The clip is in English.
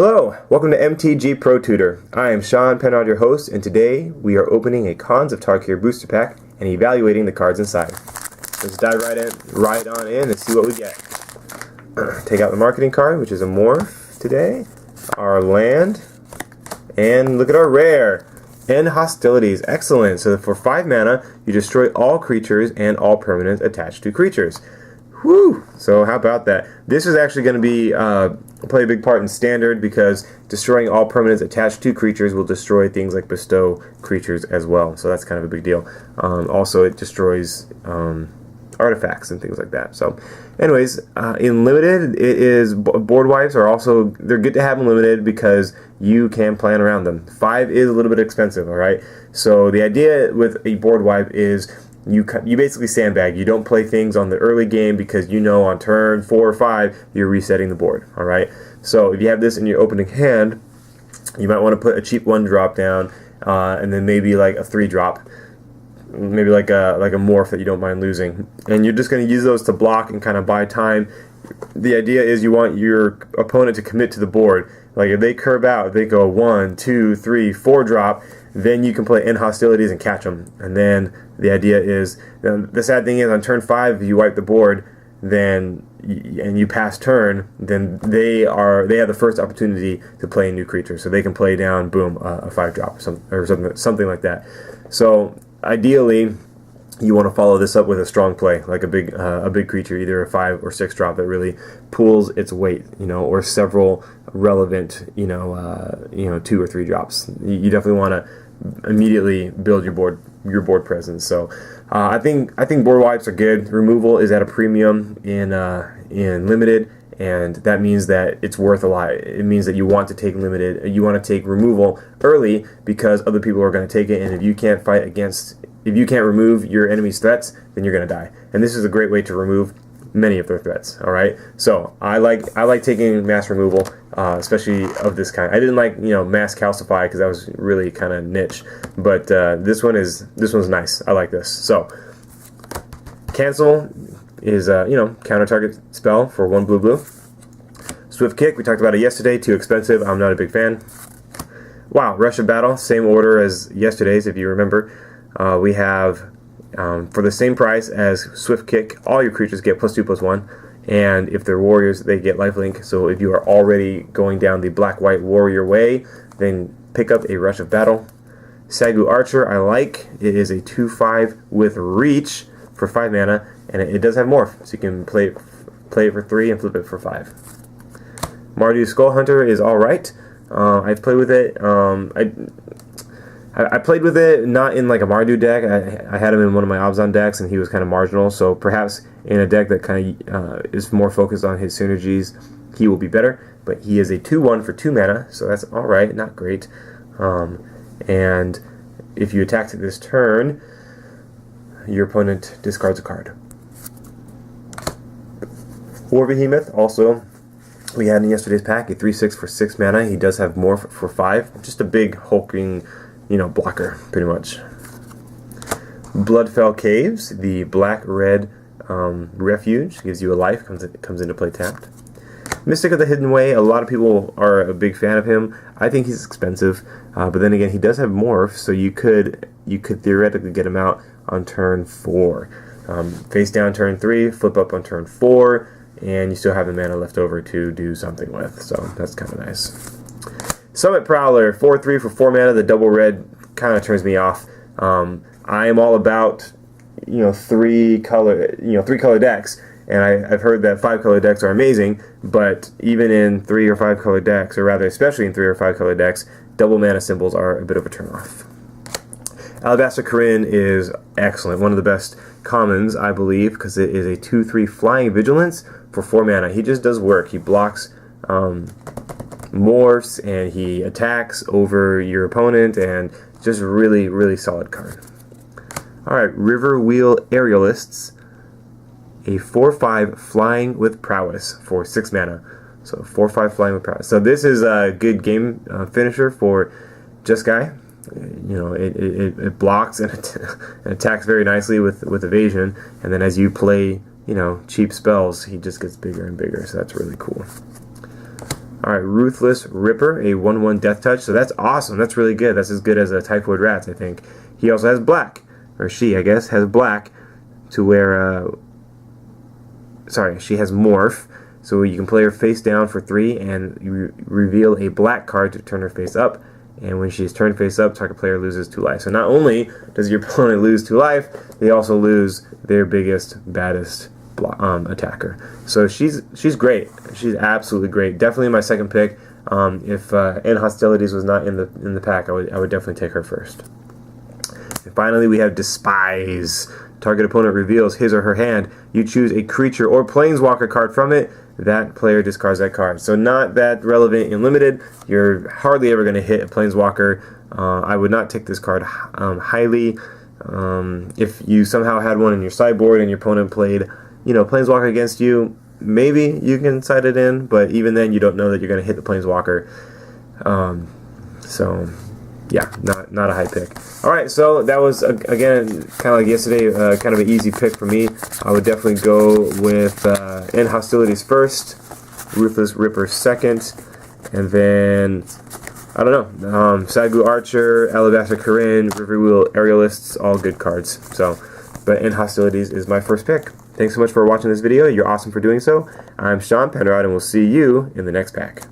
Hello, welcome to MTG Pro Tutor. I am Sean Penrod, your host, and today we are opening a Cons of Tarkir booster pack and evaluating the cards inside. Let's dive right on in and see what we get. Take out the marketing card, which is a morph today, our land, and look at our rare. End hostilities. Excellent. So for 5 mana, you destroy all creatures and all permanents attached to creatures. Whew! So how about that? This is actually going to be play a big part in Standard because destroying all permanents attached to creatures will destroy things like bestow creatures as well. So that's kind of a big deal. Also, it destroys artifacts and things like that. So, anyways, in Limited, it is board wipes are also they're good to have in Limited because you can plan around them. 5 is a little bit expensive, all right. So the idea with a board wipe is you basically sandbag. You don't play things on the early game because you know on turn 4 or 5 you're resetting the board. All right. So if you have this in your opening hand, you might want to put a cheap 1-drop down, and then maybe like a 3-drop, maybe like a morph that you don't mind losing, and you're just going to use those to block and kind of buy time. The idea is you want your opponent to commit to the board. Like if they curve out, if they go 1, 2, 3, 4-drop, then you can play End Hostilities and catch them. And then the idea is, the sad thing is on turn 5, if you wipe the board, then and you pass turn, then they have the first opportunity to play a new creature, so they can play down, boom, a 5-drop or something like that. So ideally, you want to follow this up with a strong play, like a big creature, either a 5 or 6-drop that really pulls its weight, or several relevant, 2 or 3 drops. You definitely want to immediately build your board presence. So I think board wipes are good. Removal is at a premium in Limited, and that means that it's worth a lot. It means that you want to take Limited, you want to take removal early because other people are going to take it, and if you can't remove your enemy's threats, then you're going to die. And this is a great way to remove many of their threats. All right, so I like taking mass removal, especially of this kind. I didn't like mass calcify because that was really kind of niche, but this one's nice. I like this. So cancel is counter target spell for 1 blue. Swift Kick, we talked about it yesterday. Too expensive. I'm not a big fan. Wow, Rush of Battle, same order as yesterday's if you remember. We have for the same price as Swift Kick, all your creatures get +2/+1, and if they're warriors, they get lifelink. So if you are already going down the black-white warrior way, then pick up a Rush of Battle. Sagu Archer, I like. It is a 2/5 with reach for 5 mana, and it does have morph, so you can play it for 3 and flip it for 5. Mardu Skull Hunter is all right. I've played with it. I played with it not in like a Mardu deck. I had him in one of my Abzan decks, and he was kind of marginal. So perhaps in a deck that kind of is more focused on his synergies, he will be better. But he is a 2/1 for 2 mana, so that's all right, not great. And if you attack this turn, your opponent discards a card. War Behemoth, also we had in yesterday's pack, a 3/6 for 6 mana. He does have morph for 5, just a big hulking blocker, pretty much. Bloodfell Caves, the black-red refuge, gives you a life, comes into play tapped. Mystic of the Hidden Way, a lot of people are a big fan of him. I think he's expensive, but then again, he does have morph, so you could theoretically get him out on turn 4. Face down turn 3, flip up on turn 4, and you still have the mana left over to do something with, so that's kind of nice. Summit Prowler, 4/3 for 4 mana. The double red kind of turns me off. I am all about 3-color decks, and I've heard that 5-color decks are amazing. But even in 3 or 5-color decks, or rather, especially in 3 or 5-color decks, double mana symbols are a bit of a turnoff. Alabaster Corinne is excellent, one of the best commons, I believe, because it is a 2/3 flying vigilance for 4 mana. He just does work. He blocks morphs, and he attacks over your opponent, and just really, really solid card. Alright, River Wheel Aerialists, a 4/5 flying with prowess for 6 mana. So 4/5 flying with prowess. So this is a good game finisher for Jeskai. It blocks and attacks very nicely with evasion, and then as you play cheap spells, he just gets bigger and bigger, so that's really cool. Alright, Ruthless Ripper, a 1/1 Death Touch. So that's awesome. That's really good. That's as good as a Typhoid Rats, I think. He also has black. Or she, I guess, has black to where... sorry, she has Morph. So you can play her face down for 3 and you reveal a black card to turn her face up. And when she's turned face up, target player loses 2 life. So not only does your opponent lose 2 life, they also lose their biggest, baddest attacker. So she's great. She's absolutely great. Definitely my second pick. If End Hostilities was not in the pack, I would definitely take her first. And finally, we have Despise. Target opponent reveals his or her hand. You choose a creature or planeswalker card from it. That player discards that card. So not that relevant in Limited. You're hardly ever going to hit a planeswalker. I would not take this card highly. If you somehow had one in your sideboard and your opponent played, planeswalker against you, maybe you can side it in. But even then, you don't know that you're going to hit the planeswalker. So yeah, not a high pick. Alright, so that was, again, kind of like yesterday, kind of an easy pick for me. I would definitely go with End Hostilities first, Ruthless Ripper second, and then, I don't know, Sadgu Archer, Alabaster Corinne, Riverwheel Aerialists, all good cards. So, but End Hostilities is my first pick. Thanks so much for watching this video. You're awesome for doing so. I'm Sean Penrod, and we'll see you in the next pack.